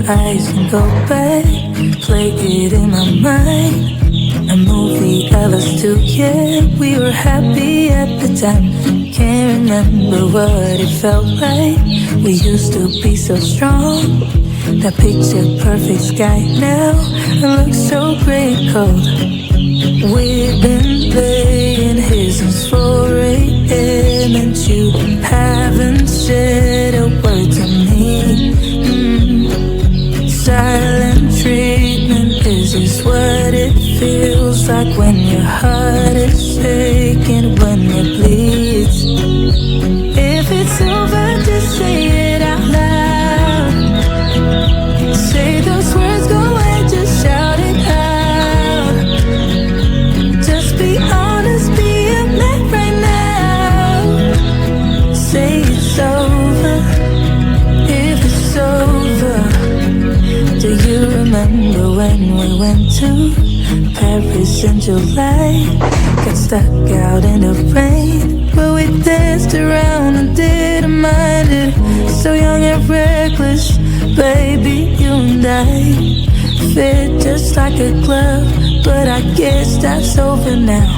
eyes and go back, play it in my mind. A movie of us two, yeah, we were happy at the time. Can't remember what it felt like. We used to be so strong. That picture perfect sky now, it looks so gray and cold. We've been playing here since 4 a.m. and you haven't said a word to me. Silent treatment, is this what it feels like when your heart is aching, when it bleeds? If it's over, just say it out loud. Say those words, go away, just shout it out. Just be honest, be a man right now. Say it's over, if it's over. Do you remember when we went to Paris in July? Got stuck out in the rain, but we danced around and didn't mind it. So young and reckless, baby, you and I fit just like a glove, but I guess that's over now.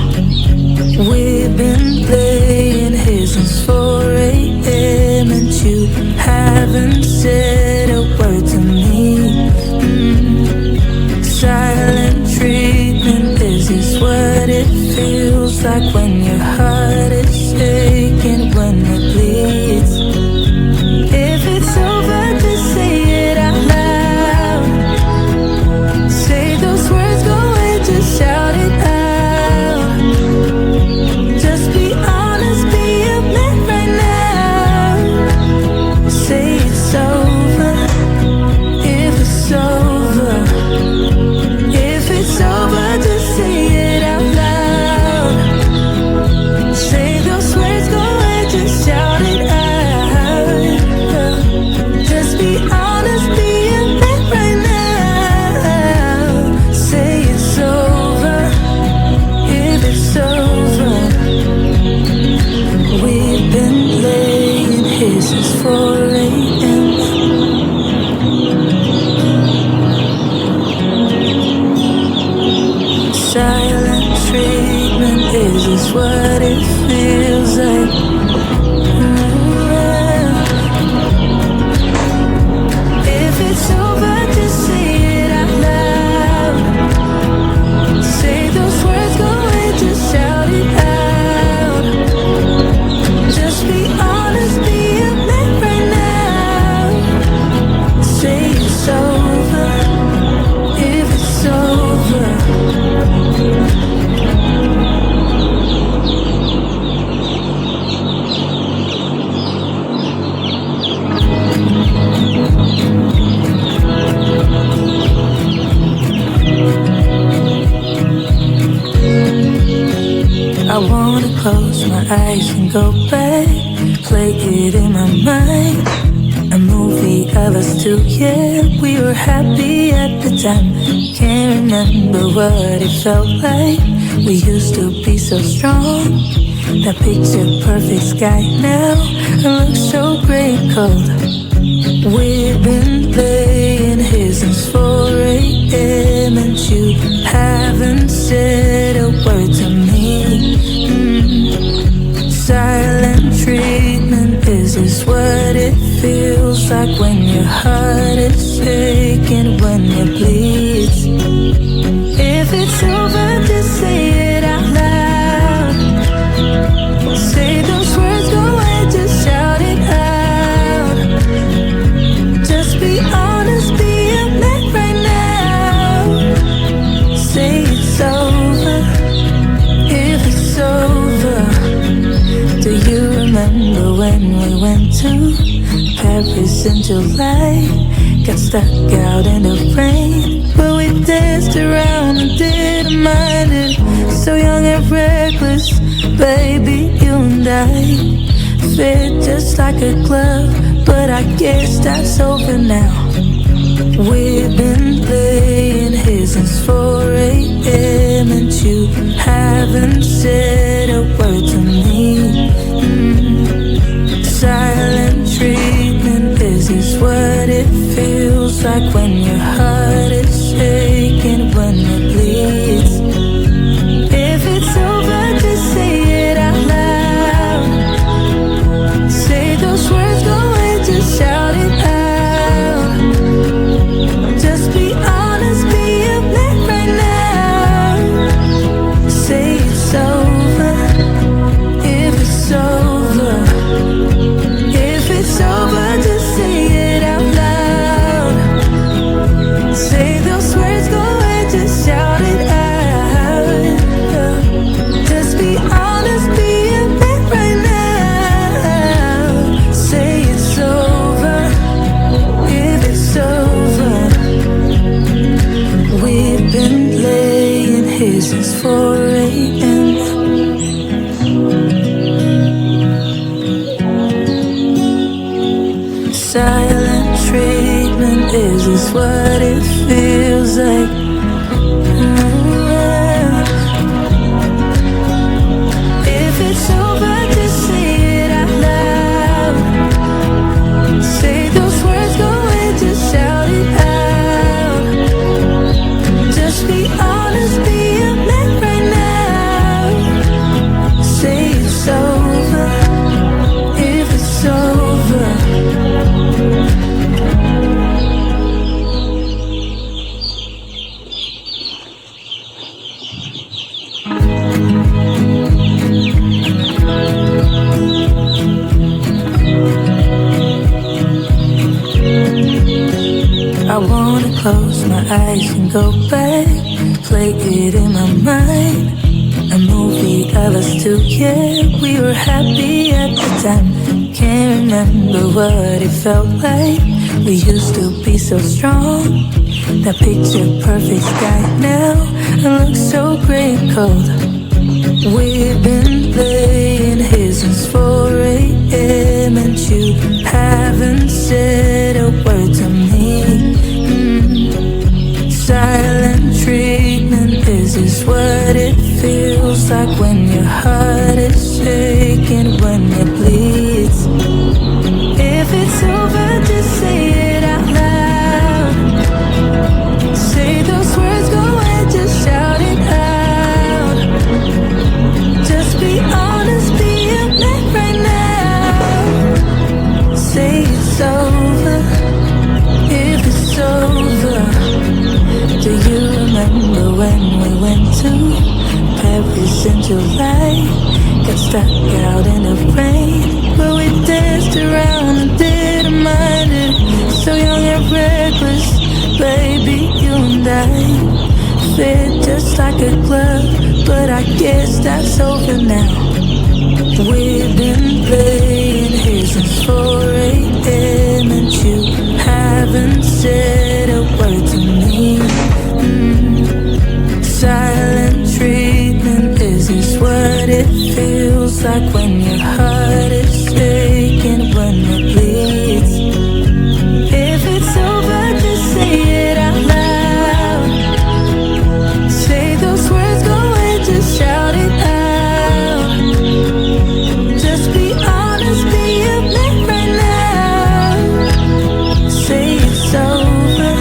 We've been playing here since 4 a.m. and you haven't said a word to me. Silent treatment, is this what it feels like when your heart is aching, when it bleeds? If it's over, just say it out loud. Say those words, go away, just shout it out. Just be honest, be a man right now. Say it's over, if it's over. If it's over, just say it out loud. Say those words, go away, just shout it out. Just be honest, be a man right now. Say it's over, if it's over. We've been laying here since 4 a.m. Silent treatment, is this what it feels like? If it's over, just say it out loud. Say those words, go away, just shout it out. Just be honest, be a man right now. Say it's over, if it's over. I wanna close my eyes and go back, play it in my mind. A movie of us two, yeah, we were happy at the time. Can't remember what it felt like. We used to be so strong. That picture perfect sky now, it looks so gray and cold. We've been playing here since 4 a.m. and you haven't said a word to me. Silent treatment, is this what it feels like when your heart is aching, when it bleeds? If it's over, just say it out loud. Say those words, go away, just shout it out. Just be honest, be a man right now. Say it's over, if it's over. Do you remember when we went to Paris in July? Got stuck out in the rain, but we danced around and didn't mind it. So young and reckless, baby, you and I fit just like a glove, but I guess that's over now. We've been playing here since 4 a.m. and you haven't said a word to me. Silent treatment, is this what it feels like like when your heart is shaking, when it bleeds. If it's over, just say it out loud. Say those words, go away, just shout it out. Just be honest, be a man right now. Say it's over. If it's over, if it's over, just say it out loud. Say those words, go away, just shout it out. Just be honest, be a man right now. Say it's over, if it's over. We've been laying here since 4 a.m. Silent treatment, is this what it feels like? If it's over, just say it out loud. Say those words, go away, just shout it out. Just be honest, be a man right now. Say it's over, if it's over. I wanna close my eyes and go back, play it in my mind. A movie of us two, yeah, we were happy at the time. Can't remember what it felt like. We used to be so strong. That picture perfect sky now, it looks so gray and cold. We've been laying here since 4 a.m. and you haven't said a word to me. Silent treatment, is this what it feels like when your heart is shaking, when it bleeds? If it's over, just say it out loud. Say those words, go away, just shout it out. Just be honest, be a man right now. Say it's over, if it's over. Do you remember when we went to Paris in July? Got stuck out in the rain, but we danced around and didn't mind it. So young and reckless, baby, you and I fit just like a glove, but I guess that's over now. We've been playing here since 4 a.m. and you haven't said a word to me. Silent treatment, is this what it feels like when your heart is shaking, when it bleeds? If it's over, just say it out loud. Say those words, go away, just shout it out. Just be honest, be a man right now. Say it's over,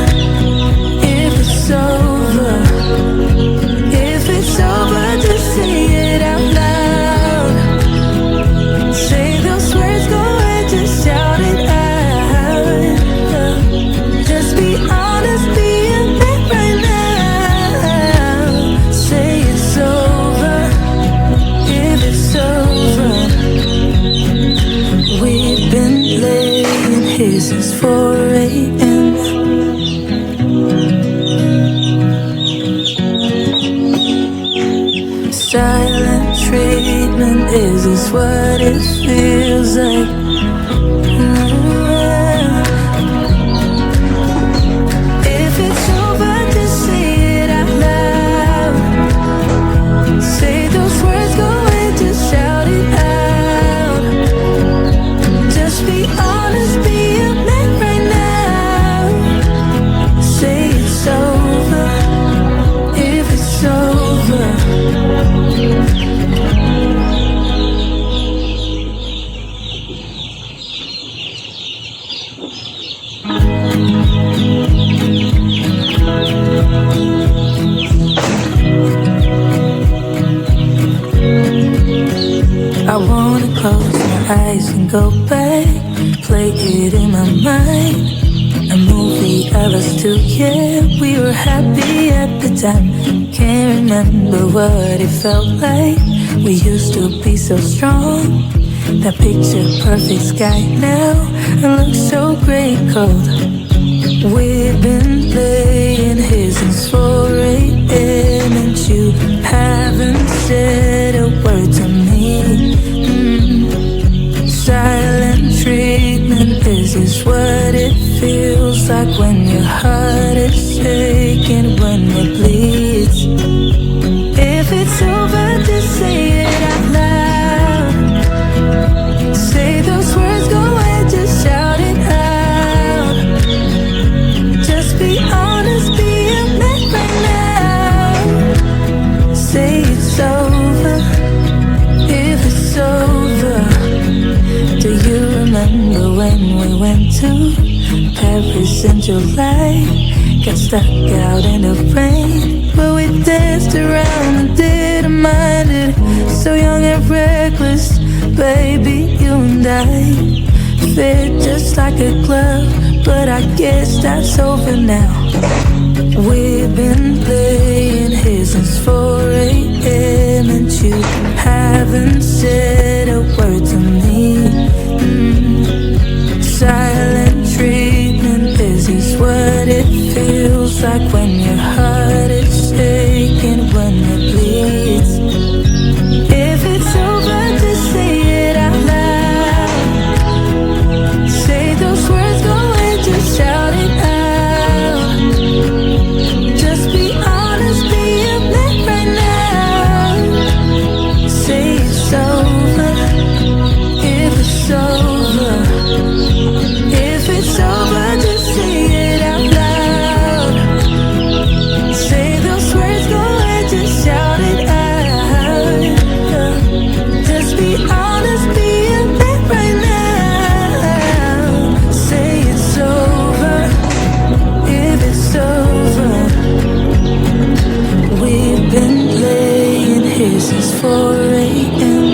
if it's over. If it's over, just say it out loud. Say those words, go away, just shout it out. Just be honest, be a man right now. Say it's over, if it's over. We've been laying here since 4 a.m. Silent treatment, is this what it feels like? If it's over, just say it out loud. Say those words, go away, just shout it out. Just be honest, be a man right now. Say it's over, if it's over. eyes and go back, play it in my mind. A movie of us two, yeah, we were happy at the time. Can't remember what it felt like. We used to be so strong. That picture perfect sky now, it looks so great cold. We've been laying here since 4 a.m. and you haven't said a word to me. Silent treatment, is this what it feels like when your heart is shaking, when it bleeds? If it's over, just say it out loud. Say those words, go ahead, just shout it out. Just be honest, be a man right now. Say it's over, if it's over. Do you remember when we went to Paris in July? Got stuck out in the rain, but we danced around and didn't mind it. So young and reckless, baby, you and I fit just like a glove, but I guess that's over now. We've been laying here since 4 a.m. and you haven't said a word to me. Silent treatment, is this what it feels like when your heart is shaking, when it bleeds? If it's over, just say it out loud. Say those words, go ahead, just shout it out. Just be honest, be a man right now. Say it's over, if it's over. If it's over, just say it out loud. Say those words, go ahead, just shout it out. Just be honest, be a man right now. Say it's over, if it's over. We've been laying here since 4 a.m.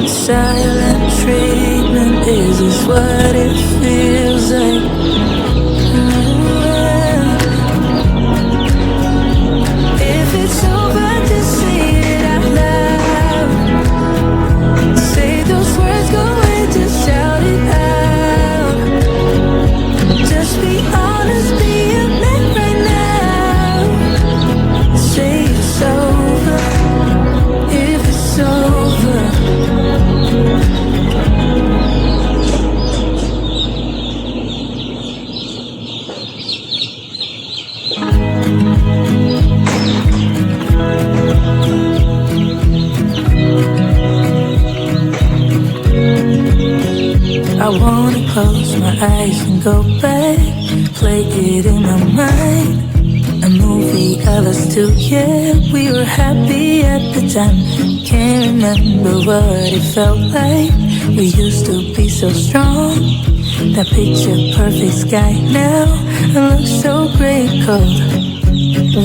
Silent treatment, is this what it feels like? If it's over, just say it out loud. Say those words, go ahead, just shout it out. Just be honest, be a man right now. Say it's over, if it's over. I wanna close my eyes and go back, play it in my mind. A movie of us two, yeah, we were happy at the time. Can't remember what it felt like. We used to be so strong. That picture perfect sky now, it looks so great cold.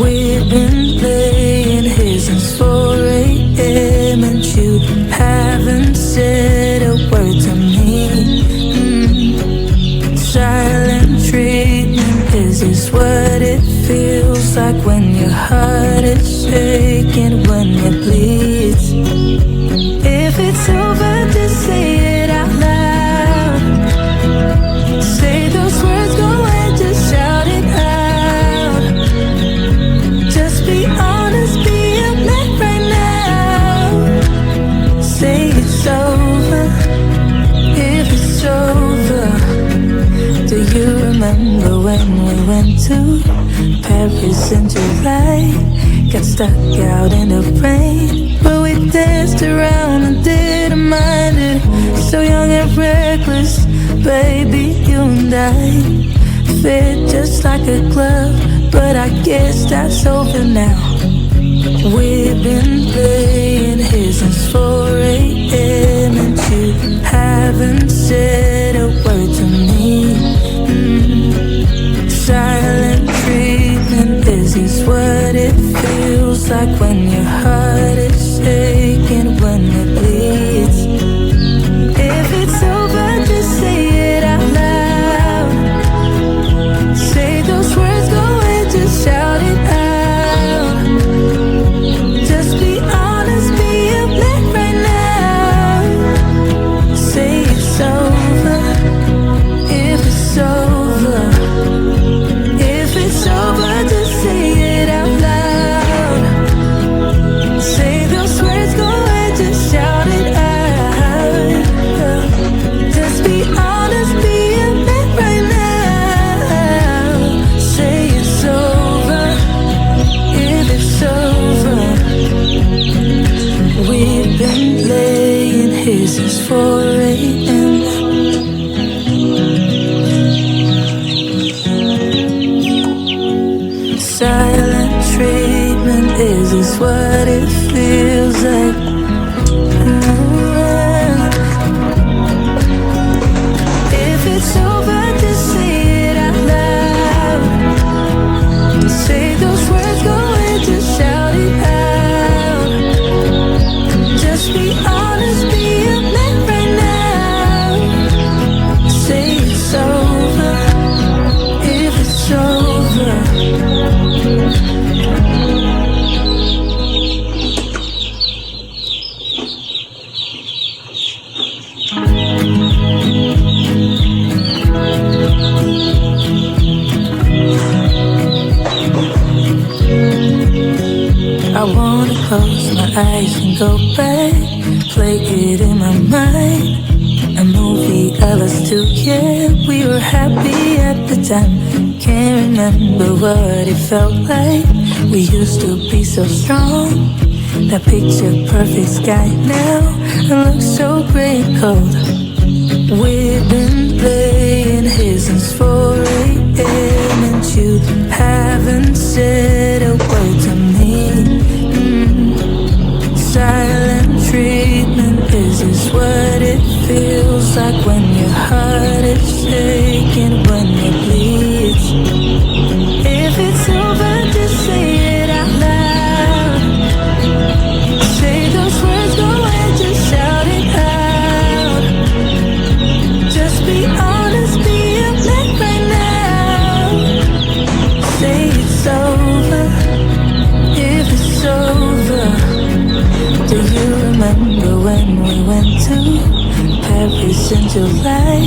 We've been laying here since 4 a.m. and you haven't said a word to me. Silent treatment, is this what it feels like when your heart is shaking, when it bleeds? If it's over, just say it out loud. Say those words, go ahead, just shout it out. Just be honest, be a man right now. Say it's over, if it's over. Do you remember when we went to Paris in July? Got stuck out in the rain, but we danced around and didn't mind it. So young and reckless, baby, you and I fit just like a glove, but I guess that's over now. We've been laying here since 4 a.m. and you haven't said a word to me. Silent treatment, is this what it feels like when your Is this what it feels like? If it's over, just say it out loud. Say those words, go ahead, just shout it out. Just be honest, be a man right now. Say it's over, if it's over. I wanna close my eyes and go back, play it in my mind. A movie of us two, yeah, we were happy at the time. Can't remember what it felt like. We used to be so strong. That picture perfect sky now, it looks so gray and cold. We've been playing here since 4 a.m. and you haven't said a word to me. Silent treatment, is this what it feels like when your heart is shaking, when it bleeds? If it's over, just say it out loud. Say those words, go ahead, just shout it out. Just be honest, be a man right now. Say it's over, if it's over. Do you remember when we went to Paris in July?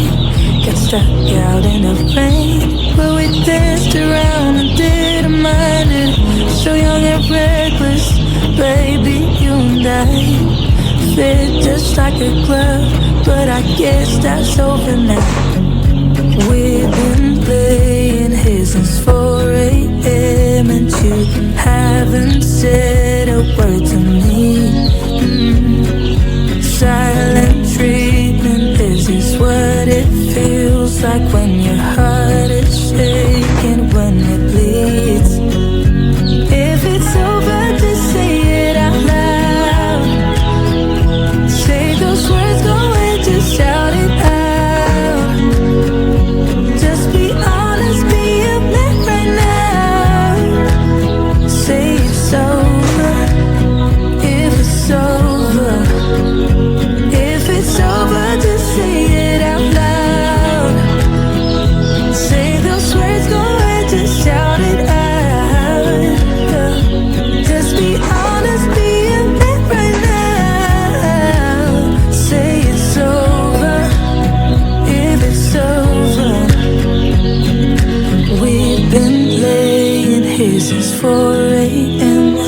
Got stuck out in the rain, but we danced around and didn't mind it. So young and reckless, baby, you and I fit just like a glove, but I guess that's over now. We've been playing here since 4 a.m. and you haven't said a word to me. Silent treatment, is this what it feels like when your heart is shaking, when it bleeds? If it's over, just say it out loud. Say those words, go ahead, just shout it out. Just be honest, be a man right now. Say it's over, if it's over. If it's over, just say it out loud. Say those words, go ahead, just shout it out. Just be honest, be a man right now. Say it's over, if it's over. We've been laying here since 4 a.m.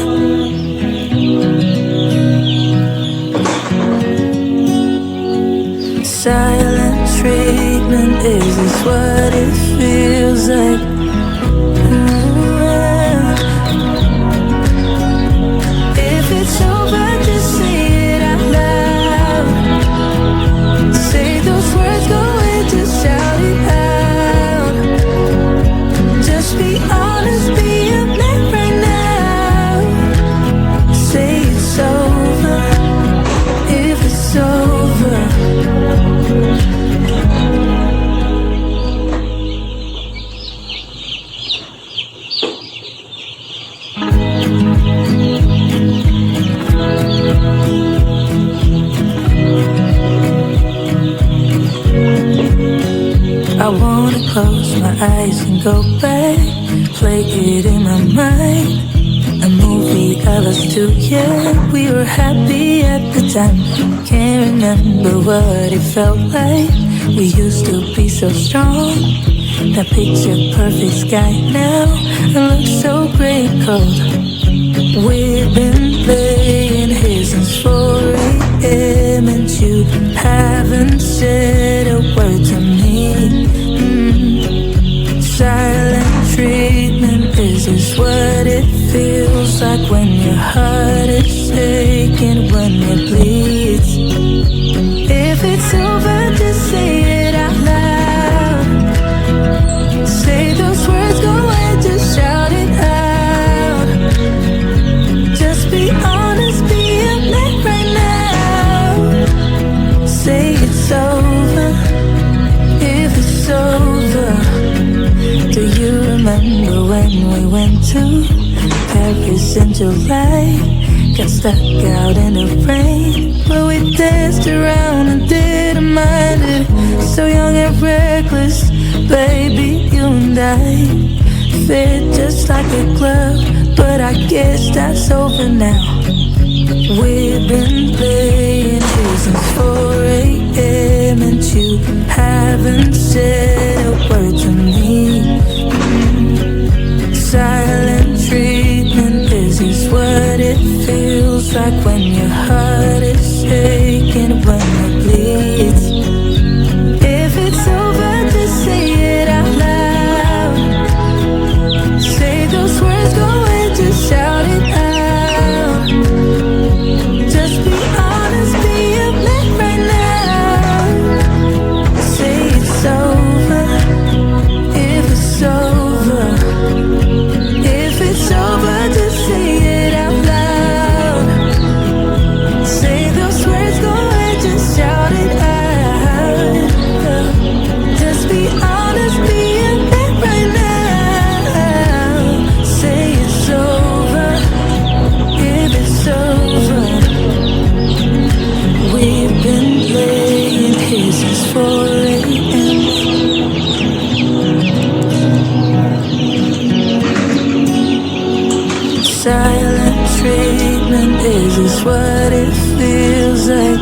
Silent treatment, is this what it feels like? If it's over, just say it out loud. Say those words, go ahead, just shout it out. Just be honest, be a man right now. Say it's over, if it's over. I wanna close my eyes and go back, play it in my mind. A movie of us two, yeah, we were happy at the time. Can't remember what it felt like. We used to be so strong. That picture perfect sky now, it looks so gray and cold. We've been playing here since 4 a.m. and you haven't said a word to me. Silent treatment, is this what it feels like when your heart is shaking, when it bleeds? If it's over, just say it out loud. Say those words, go ahead, just shout it out. remember when we went to Paris in July? Got stuck out in the rain, but we danced around and didn't mind it. So young and reckless, baby, you and I fit just like a glove, but I guess that's over now. We've been playing here since 4 a.m. and you haven't said a word to me. Silent treatment, this is what it feels like when your heart is shaking, when it bleeds. If it's over, just say it out loud. Say those words, go and just shout it out. Just be honest, be a man right now. Say it's over, if it's over. If it's over, just say it out loud. Say those words, go and just shout it out. Just be honest, be a man right now. Say it's over, if it's over. We've been laying here since 4 a.m. Silent treatment, is this what it feels like?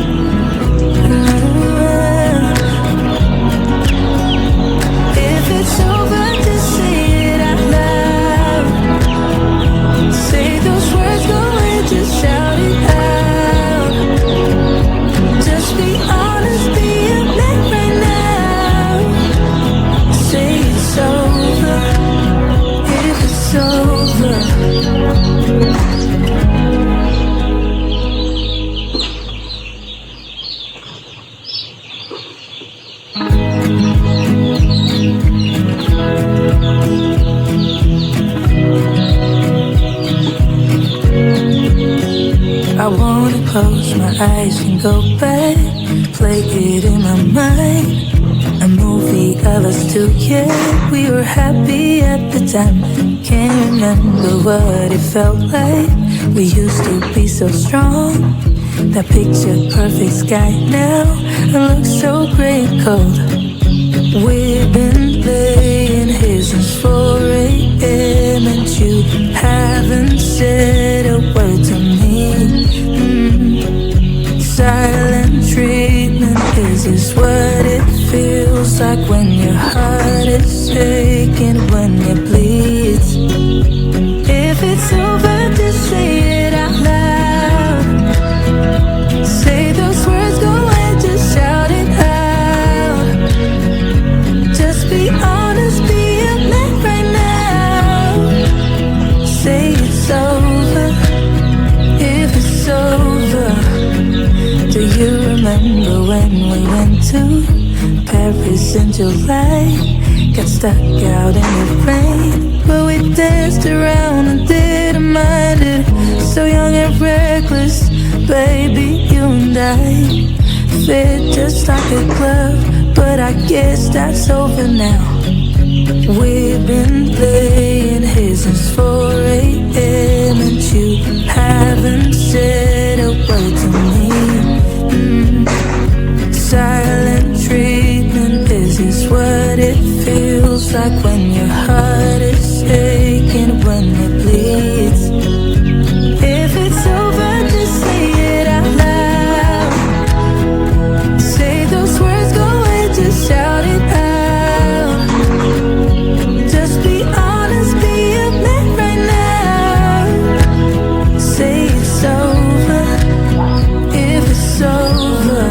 If it's over, just say it out loud. Say those words, go and just shout it out. Just be honest, be a man right now. Say it's over, if it's over. I wanna close my eyes and go back, play it in my mind. A movie of us two, yeah, we were happy at the time. Can't remember what it felt like. We used to be so strong. That picture perfect sky now, it looks so gray and cold. We've been laying here since 4 a.m. and you haven't said a word to me. Silent treatment, is this what it feels like when your heart is shaking, when it bleeds? If it's over, just say it out loud. Say those words, go and just shout it out. Just be honest, be a man right now. Say it's over, if it's over. Do you remember when we went to Paris in July? Got stuck out in the rain, but we danced around and didn't mind it. So young and reckless, baby, you and I fit just like a glove, but I guess that's over now. We've been playing here since 4 a.m. and you haven't said a word to me. Silent treatment, is this what it feels like when your heart is shaking, when it bleeds? If it's over, just say it out loud. Say those words, go and just shout it out. Just be honest, be a man right now. Say it's over, if it's over.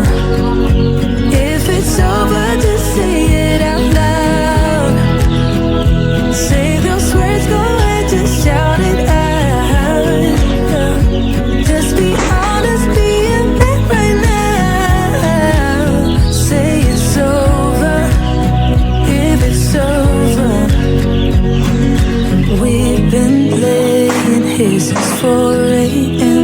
If it's over, just say it out loud. Say those words, go and just shout it out. Just be honest, be a man right now. Say it's over, if it's over. We've been laying here since 4 a.m.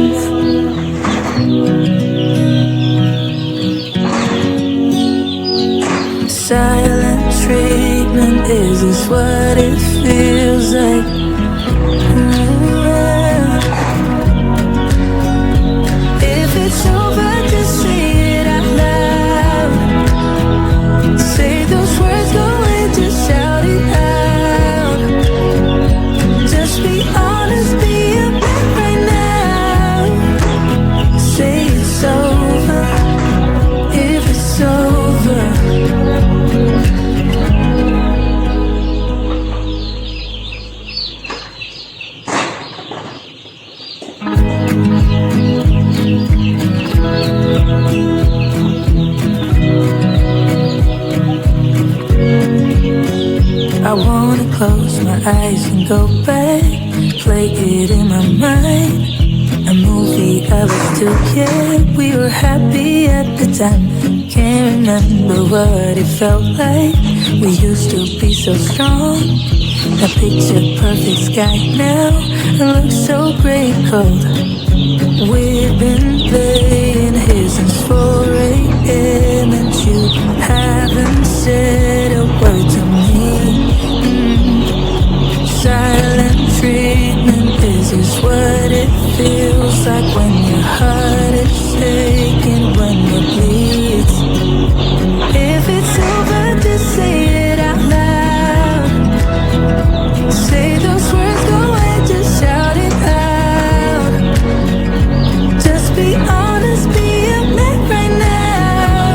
Silent treatment, is this what it feels wanna close my eyes and go back, play it in my mind. A movie of us two, yeah, we were happy at the time. Can't remember what it felt like. We used to be so strong. A picture perfect sky now, it looks so gray cold. We've been playing here since 4 a.m. and you haven't said a word to me. Silent treatment, this is what it feels like when your heart is shaking, when it bleeds. If it's over, just say it out loud. Say those words, go ahead, just shout it out. Just be honest, be a man right now.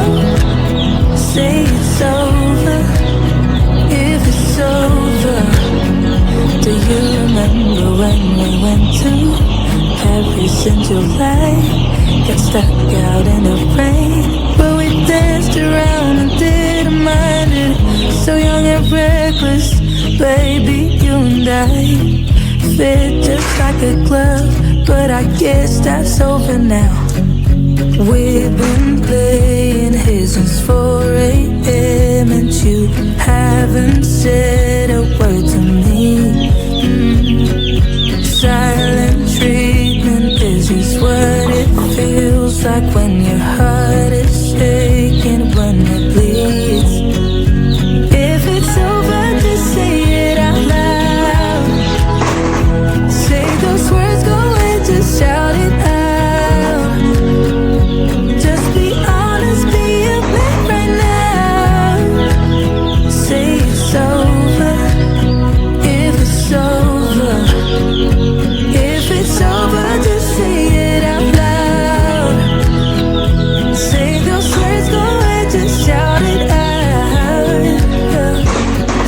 Say it's over, if it's over. Do you remember when we went to Paris in July? Got stuck out in the rain, but we danced around and didn't mind it. So young and reckless, baby, you and I fit just like a glove, but I guess that's over now. We've been playing here since 4 a.m. and you haven't said a word to me. Silent treatment, this is what it feels like when your heart is shaking, when it bleeds. If it's over, just say it out loud. Say those words, go ahead, just shout it out. Just be honest, be a man right now. Say it's over, if it's over. If it's over, just say it out loud. Say those words, go ahead, just shout it out.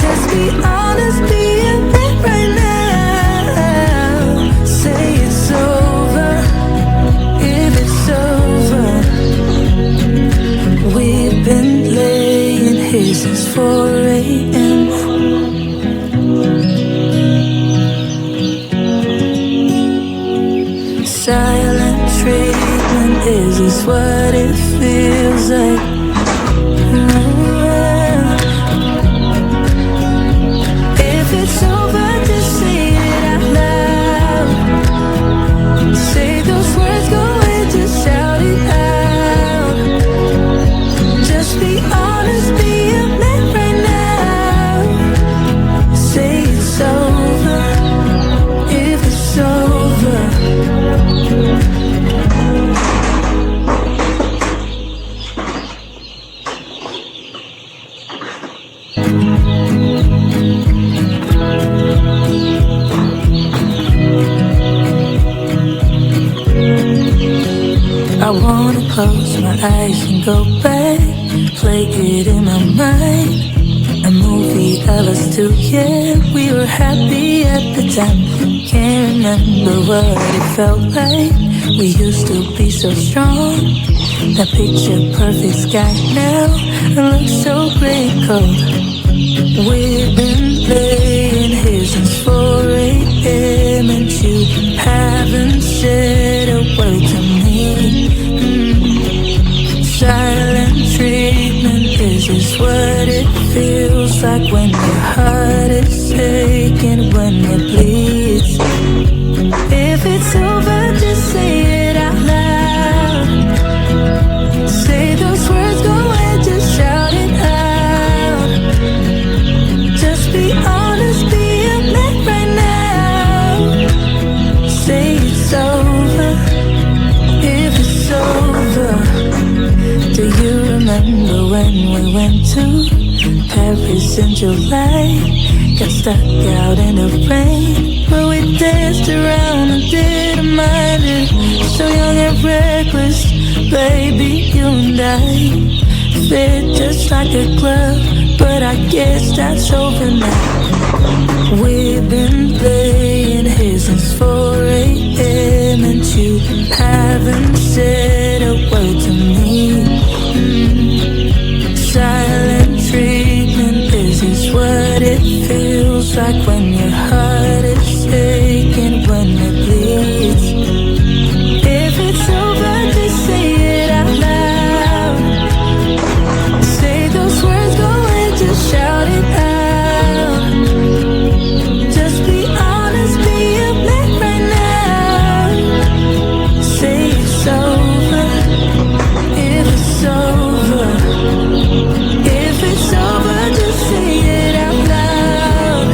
Just be honest, be a man right now. Say it's over, if it's over. We've been laying here since 4 a.m. Silent treatment, is this what it feels like? If it's over, just say it out loud. Say those words, go ahead, just shout it out. Just be honest, be a man right now. Say it's over, if it's over. I wanna close my eyes and go back, play it in my mind. A movie of us two, yeah, we were happy at the time. Can't remember what it felt like. We used to be so strong. That picture perfect sky now, it looks so gray cold. We've been playing here since 4 a.m. and you haven't said a word to me. Silent treatment, this is what it feels like when your heart is shaking, when it bleeds. If it's over, just say it out loud. Say those words, go ahead, just shout it out. Just be honest, be a man right now. Say it's over, if it's over. Do you remember when we went to Paris in July? Got stuck out in the rain, but we danced around and didn't mind it. So young and reckless, baby, you and I fit just like a glove, but I guess that's over now. We've been playing here since 4 a.m. and you haven't said a word to me. Silent treatment, this is what it feels like when your heart is aching, when it bleeds. If it's over, just say it out loud. Say those words, go and just shout it out. Just be honest, be a man right now. Say it's over. If it's over, if it's over, just say it out loud.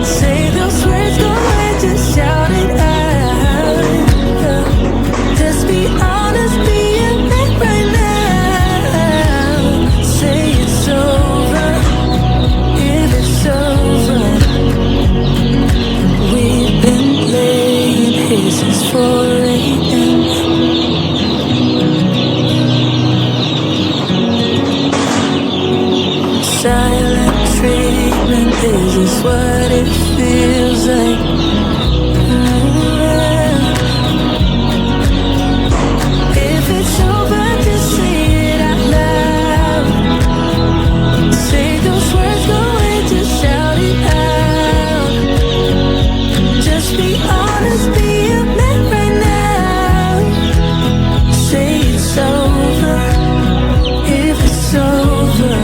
Say those words, go and just shout it out. Just be honest, be a man right now. Say it's over, if it's over. We've been playing here since 4 a.m. Silent treatment, this is what it feels like. If it's over, just say it out loud. Say those words, go and just shout it out. Just be honest, be a man right now. Say it's over, if it's over.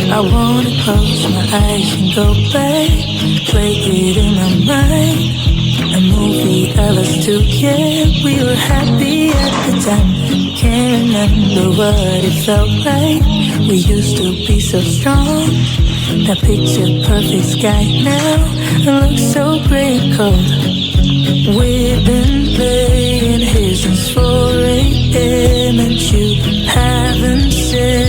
I wanna close my eyes and go back, play it in my mind. A movie of us together, we were happy at the time. Can't remember what it felt like. We used to be so strong. That picture perfect sky now, it looks so gray and cold. We've been playing here since 4 a.m. and you haven't said